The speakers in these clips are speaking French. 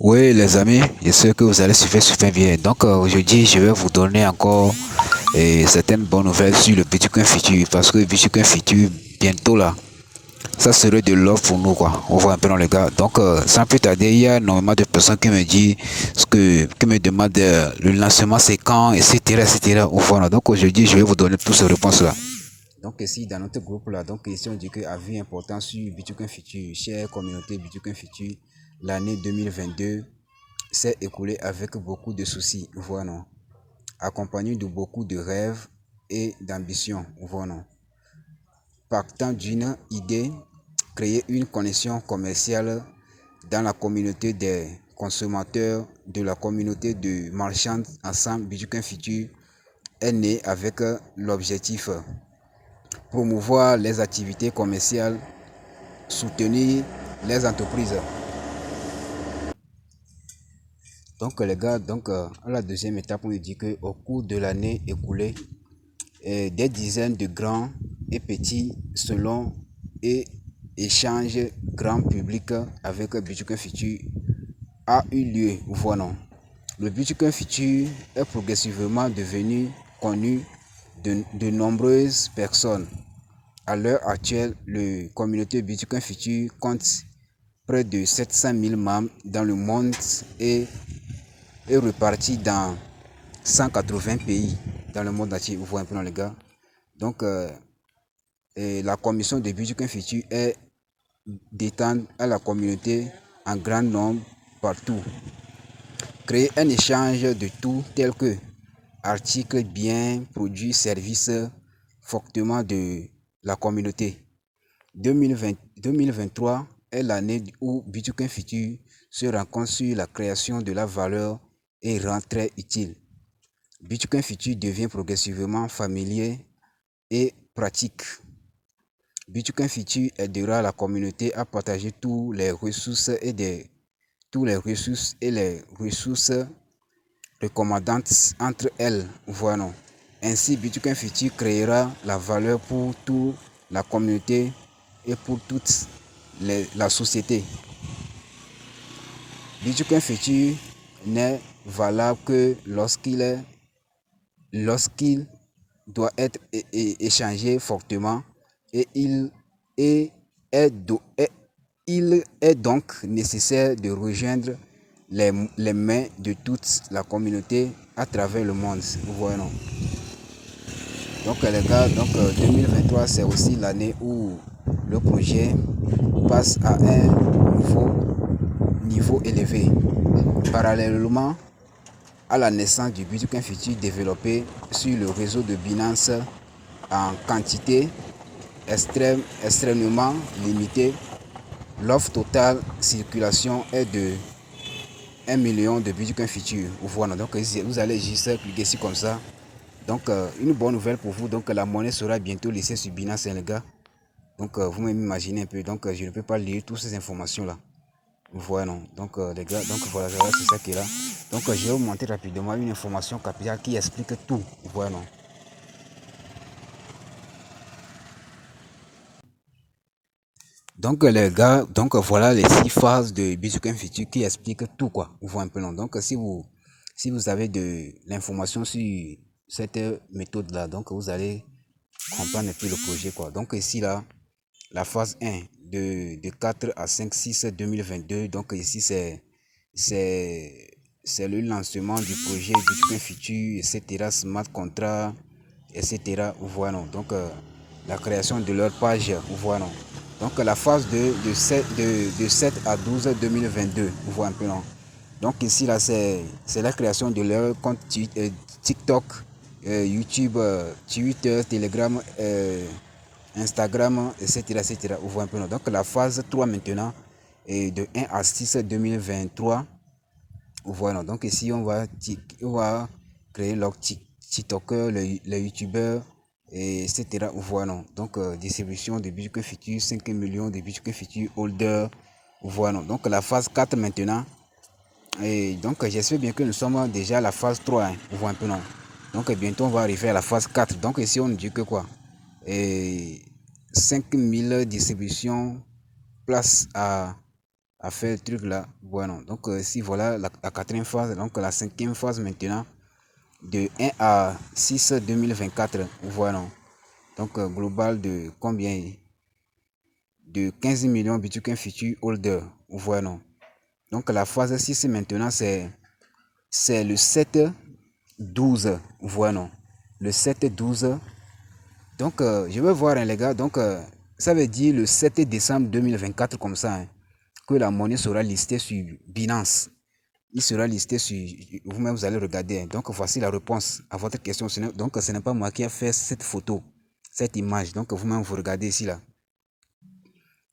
Oui, les amis, je sais que vous allez suivre super bien. Donc, aujourd'hui, je vais vous donner encore certaines bonnes nouvelles sur le Bitcoin futur. Parce que le Bitcoin futur, bientôt là, ça serait de l'or pour nous, quoi. On voit un peu dans les gars. Donc, sans plus tarder, il y a énormément de personnes qui me disent, qui me demandent le lancement, c'est quand, etc., etc. Voilà. Donc, aujourd'hui, je vais vous donner toutes ces réponses-là. Donc, ici, dans notre groupe là, donc, ici, on dit que avis important sur Bitcoin futur, chère communauté Bitcoin futur, l'année 2022 s'est écoulée avec beaucoup de soucis, voilà, accompagné de beaucoup de rêves et d'ambitions, voilà. Partant d'une idée, créer une connexion commerciale dans la communauté des consommateurs, de la communauté de marchands ensemble, Bitcoin Future est né avec l'objectif promouvoir les activités commerciales, soutenir les entreprises. Donc les gars, à la deuxième étape, on dit que au cours de l'année écoulée, des dizaines de grands et petits selon et échanges grand public avec Bitcoin Future a eu lieu. Voilà. Le Bitcoin Future est progressivement devenu connu de nombreuses personnes. À l'heure actuelle, la communauté Bitcoin Future compte près de 700 000 membres dans le monde et est reparti dans 180 pays dans le monde entier. Vous voyez un peu dans les gars. Donc, et la commission de Bitcoin Future est d'étendre à la communauté en grand nombre partout. Créer un échange de tout tel que articles, biens, produits, services fortement de la communauté. 2023 est l'année où Bitcoin Future se rencontre sur la création de la valeur et rend très utile. Bitcoin Future devient progressivement familier et pratique. Bitcoin Future aidera la communauté à partager tous les ressources recommandantes entre elles. Voilà. Ainsi, Bitcoin Future créera la valeur pour toute la communauté et pour toute la société. Bitcoin Future n'est valable que lorsqu'il doit être échangé fortement et est, il est donc nécessaire de rejoindre les mains de toute la communauté à travers le monde. Vous voyez, non? Donc les gars, 2023 c'est aussi l'année où le projet passe à un nouveau niveau élevé. Parallèlement à la naissance du Bitcoin Future développé sur le réseau de Binance en quantité extrêmement limitée, l'offre totale circulation est de 1 million de Bitcoin Future. Voilà, donc vous allez juste cliquer ici comme ça. Donc une bonne nouvelle pour vous, donc la monnaie sera bientôt laissée sur Binance, les gars. Donc vous-même imaginez un peu, donc je ne peux pas lire toutes ces informations là. Voilà, non. Donc les gars, donc voilà, c'est ça qui est là. Donc je vais vous montrer rapidement une information capitale qui explique tout. Voilà, non. Donc les gars, donc voilà les 6 phases de Bitcoin Future qui expliquent tout quoi. Vous voyez un peu non. Donc si vous avez de l'information sur cette méthode là, donc vous allez comprendre un peu le projet quoi. Donc ici là, la phase 1 de 4 à 5 6 2022. Donc ici c'est c'est le lancement du projet Bitcoin Future, etc. Smart Contract, etc. Vous voyez non. Donc la création de leur page, vous voyez non. Donc la phase de 7 à 12 2022, vous voyez un peu non. Donc ici là c'est la création de leur compte TikTok, YouTube, Twitter, Telegram, Instagram, etc., etc. Vous voyez un peu non. Donc la phase 3 maintenant est de 1 à 6 2023. Voilà, donc ici on va créer leur TikToker, les YouTubeurs, etc. Voilà, donc distribution de Bitcoin Future, 5 millions de Bitcoin Future holder. Voilà, donc la phase 4 maintenant. Et donc j'espère bien que nous sommes déjà à la phase 3. Hein, vous voyez un peu non. Donc bientôt on va arriver à la phase 4. Donc ici on dit que quoi? Et 5000 distributions place à à faire le truc là. Bueno, donc si voilà la quatrième phase, donc la cinquième phase maintenant, de 1 à 6 2024, voilà. Donc global de combien? De 15 millions Bitcoin Future Holder, voilà. Donc la phase 6 maintenant, c'est le 7-12, voilà. Le 7-12. Donc je vais voir, hein, les gars. Donc ça veut dire le 7 décembre 2024 comme ça, hein, que la monnaie sera listée sur Binance. Il sera listé sur... Vous-même, vous allez regarder. Donc, voici la réponse à votre question. Donc, ce n'est pas moi qui ai fait cette photo, cette image. Donc, vous-même, vous regardez ici, là.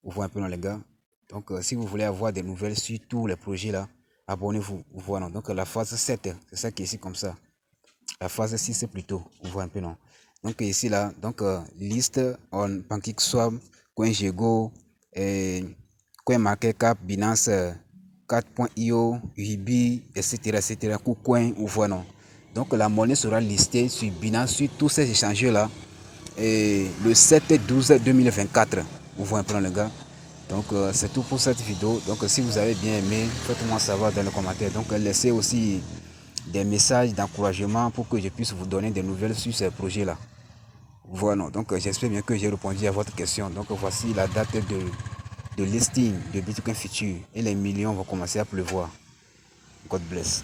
Vous voyez un peu, non, les gars. Donc, si vous voulez avoir des nouvelles sur tous les projets, là, abonnez-vous. Voilà. Donc, la phase 7, c'est ça qui est ici, comme ça. La phase 6, c'est plutôt. Vous voyez un peu, non? Donc, ici, là, donc, liste on PancakeSwap, CoinGecko, et CoinMarketCap, Binance, 4.io, Huobi, etc. KuCoin, ou voilà. Donc la monnaie sera listée sur Binance, sur tous ces échangeurs-là, et le 7-12-2024. Vous voyez un peu, les gars. Donc c'est tout pour cette vidéo. Donc si vous avez bien aimé, faites-moi savoir dans les commentaires. Donc laissez aussi des messages d'encouragement pour que je puisse vous donner des nouvelles sur ces projets-là. Voilà, donc j'espère bien que j'ai répondu à votre question. Donc voici la date de listing de Bitcoin Future et les millions vont commencer à pleuvoir. God bless.